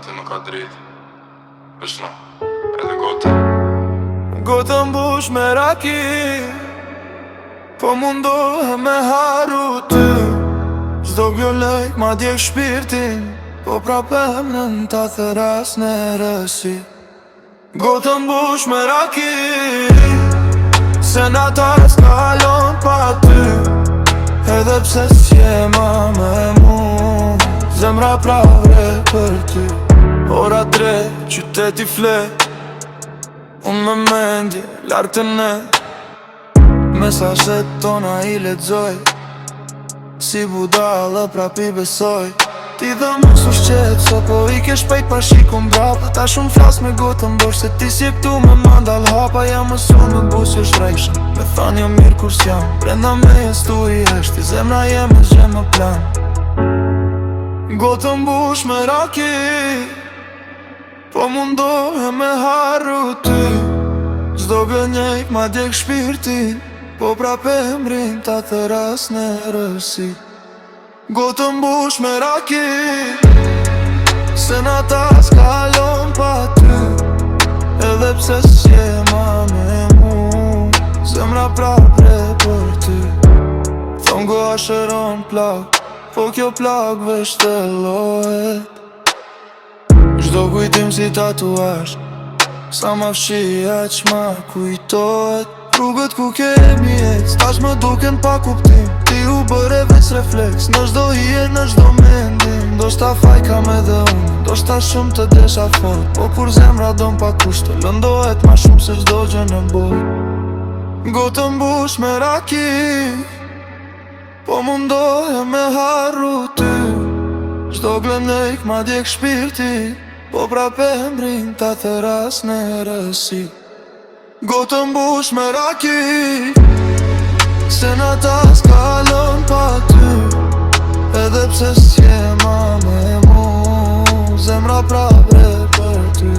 ti nuk ka dritë. Vishno, edhe gote. Gotë mbush me raki, po mundohem me haru ty. Zdo gjolej ma djek shpirtin, po prapem në ta thëras në rësi. Gotë mbush me raki, se na ta s'kalon pa ty. Edhe pse s'jema me mu, zemra pravre për ty. Ora 3, qyteti flet, unë me mendje, lartë të ne. Mesazhet tona i lexoj, si budallë prap i besoj. Ti dhe mos u shqet, so po i ke shpejt pa shikun brapa. Ta shumë flas me gotën bosh, se ti si këtu me mandal hapa. Ja mësu me busë shrejshë, me than jo mirë kur s'jam. Brenda me jes tu i eshti, zemra jem e zhe më plan. Gotën bush me raki, po mundohem me haru ty. Zdo gënjejt ma djek shpirtin, po prape mrin ta thëras në rësi. Gotën bush me raki, se na ta s'kalon pa ty. Edhe pse s'jema me mu, zemra prapre për ty. Thon go ashëron plak, po kjo plak vështelohet. Çdo kujtim si tatuazh, sa ma fshi aq ma kujtohet. Rrugët ku kemi ec, tash më duken pa kuptim. Ti u bëre veç refleks, në çdo hije, në çdo mendim. Do shta faj kam edhe unë, do shta shumë të desha fort. Po kur zemra don pa kusht, të lëndohet ma shumë se çdo gjë në botë. Gotën mbush me raki, po mundohem me haru ty. Çdo glenek ma djek shpirti, po prape mrin ta thëras në rësi. Gotën mbush me raki, se na ta s'kalon pa ty. Edhe pse s'jema me mu, zemra prapre për ty.